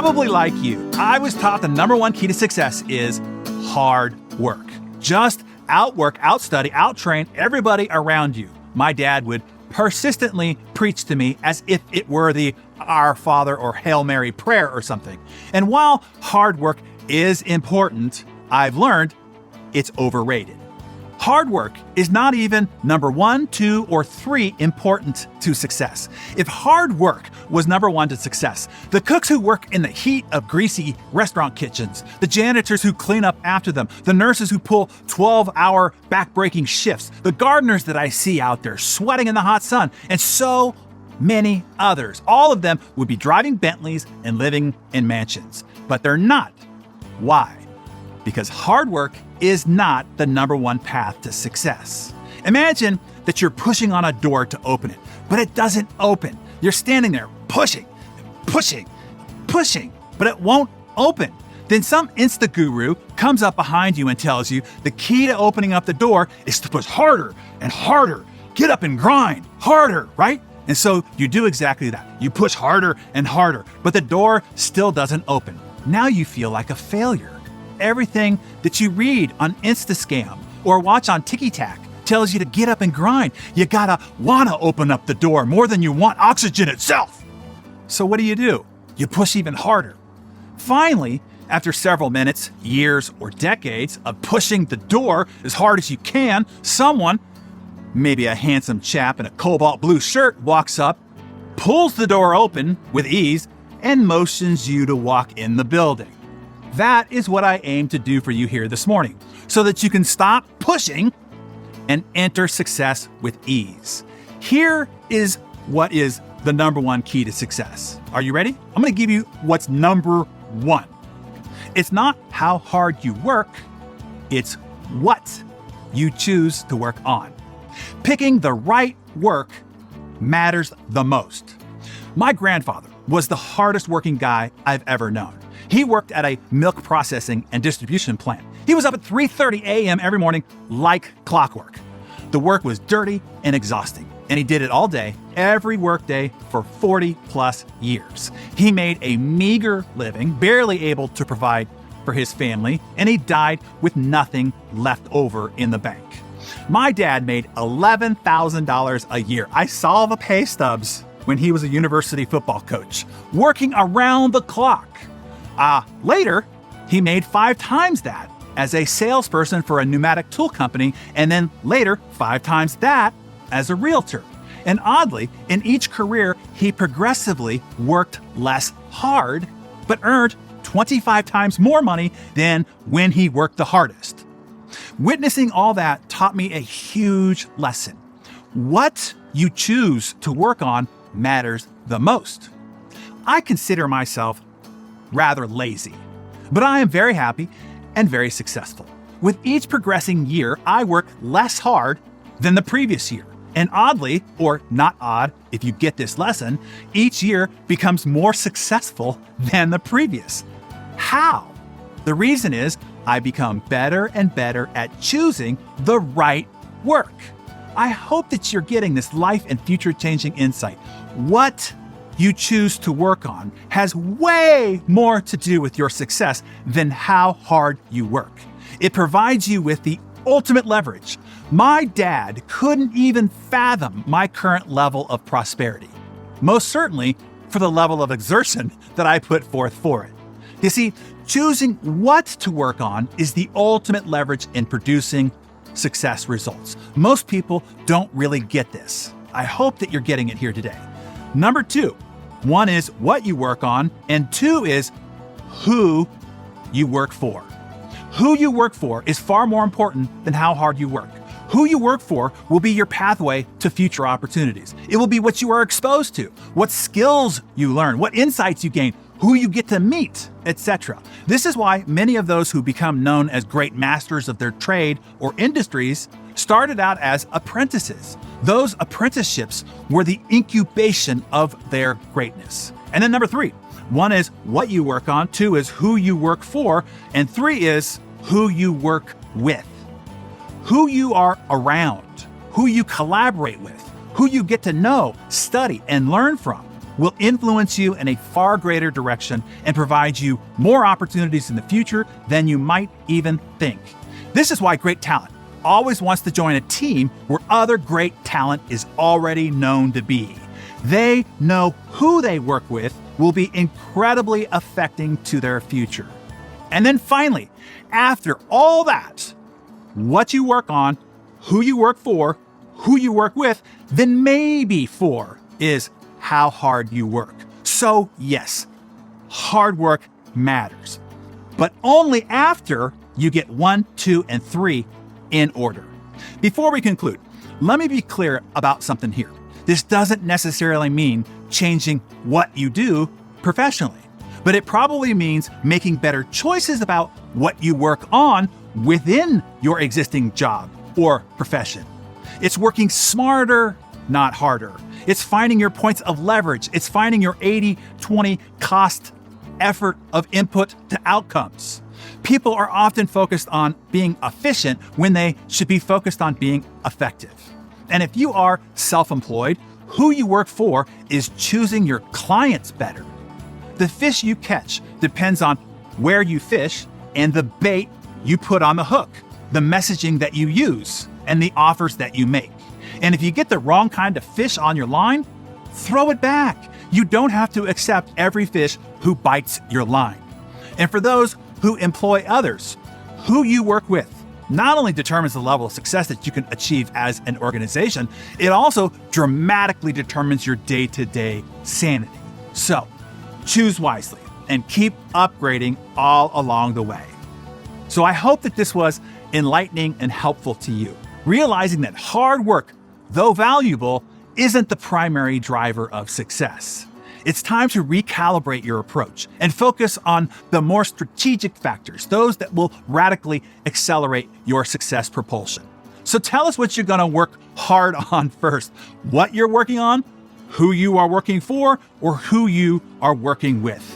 Probably like you, I was taught the number one key to success is hard work. Just outwork, outstudy, outtrain everybody around you. My dad would persistently preach to me as if it were the Our Father or Hail Mary prayer or something. And while hard work is important, I've learned it's overrated. Hard work is not even number 1, 2, or 3 important to success. If hard work was number 1 to success, the cooks who work in the heat of greasy restaurant kitchens, the janitors who clean up after them, the nurses who pull 12-hour back-breaking shifts, the gardeners that I see out there sweating in the hot sun, and so many others, all of them would be driving Bentleys and living in mansions. But they're not. Why? Because hard work is not the number 1 path to success. Imagine that you're pushing on a door to open it, but it doesn't open. You're standing there pushing, but it won't open. Then some Insta guru comes up behind you and tells you the key to opening up the door is to push harder and harder. Get up and grind harder, right? And so you do exactly that. You push harder and harder, but the door still doesn't open. Now you feel like a failure. Everything that you read on Instascam or watch on TikTok tells you to get up and grind. You gotta wanna open up the door more than you want oxygen itself. So what do? You push even harder. Finally, after several minutes, years, or decades of pushing the door as hard as you can, someone, maybe a handsome chap in a cobalt blue shirt, walks up, pulls the door open with ease, and motions you to walk in the building. That is what I aim to do for you here this morning, so that you can stop pushing and enter success with ease. Here is what is the number 1 key to success. Are you ready? I'm going to give you what's number 1. It's not how hard you work, it's what you choose to work on. Picking the right work matters the most. My grandfather was the hardest working guy I've ever known. He worked at a milk processing and distribution plant. He was up at 3:30 a.m. every morning like clockwork. The work was dirty and exhausting, and he did it all day, every workday for 40 plus years. He made a meager living, barely able to provide for his family, and he died with nothing left over in the bank. My dad made $11,000 a year. I saw the pay stubs when he was a university football coach, working around the clock. Later, he made 5 times that as a salesperson for a pneumatic tool company, and then later 5 times that as a realtor. And oddly, in each career, he progressively worked less hard, but earned 25 times more money than when he worked the hardest. Witnessing all that taught me a huge lesson. What you choose to work on matters the most. I consider myself rather lazy, but I am very happy and very successful. With each progressing year, I work less hard than the previous year. And oddly, or not odd if you get this lesson, each year becomes more successful than the previous. How? The reason is I become better and better at choosing the right work. I hope that you're getting this life and future changing insight. What you choose to work on has way more to do with your success than how hard you work. It provides you with the ultimate leverage. My dad couldn't even fathom my current level of prosperity, most certainly for the level of exertion that I put forth for it. You see, choosing what to work on is the ultimate leverage in producing success results. Most people don't really get this. I hope that you're getting it here today. Number 2, 1 is what you work on, and 2 is who you work for. Who you work for is far more important than how hard you work. Who you work for will be your pathway to future opportunities. It will be what you are exposed to, what skills you learn, what insights you gain, who you get to meet, etc. This is why many of those who become known as great masters of their trade or industries started out as apprentices. Those apprenticeships were the incubation of their greatness. And then number 3, 1 is what you work on, 2 is who you work for, and 3 is who you work with. Who you are around, who you collaborate with, who you get to know, study, and learn from. will influence you in a far greater direction and provide you more opportunities in the future than you might even think. This is why great talent always wants to join a team where other great talent is already known to be. They know who they work with will be incredibly affecting to their future. And then finally, after all that, what you work on, who you work for, who you work with, then maybe 4 is how hard you work. So yes, hard work matters, but only after you get 1, 2, and 3 in order. Before we conclude, let me be clear about something here. This doesn't necessarily mean changing what you do professionally, but it probably means making better choices about what you work on within your existing job or profession. It's working smarter, not harder. It's finding your points of leverage. It's finding your 80-20 cost effort of input to outcomes. People are often focused on being efficient when they should be focused on being effective. And if you are self-employed, who you work for is choosing your clients better. The fish you catch depends on where you fish and the bait you put on the hook, the messaging that you use, and the offers that you make. And if you get the wrong kind of fish on your line, throw it back. You don't have to accept every fish who bites your line. And for those who employ others, who you work with not only determines the level of success that you can achieve as an organization, it also dramatically determines your day-to-day sanity. So, choose wisely and keep upgrading all along the way. So I hope that this was enlightening and helpful to you, realizing that hard work, though valuable, isn't the primary driver of success. It's time to recalibrate your approach and focus on the more strategic factors, those that will radically accelerate your success propulsion. So tell us what you're going to work hard on first, what you're working on, who you are working for, or who you are working with.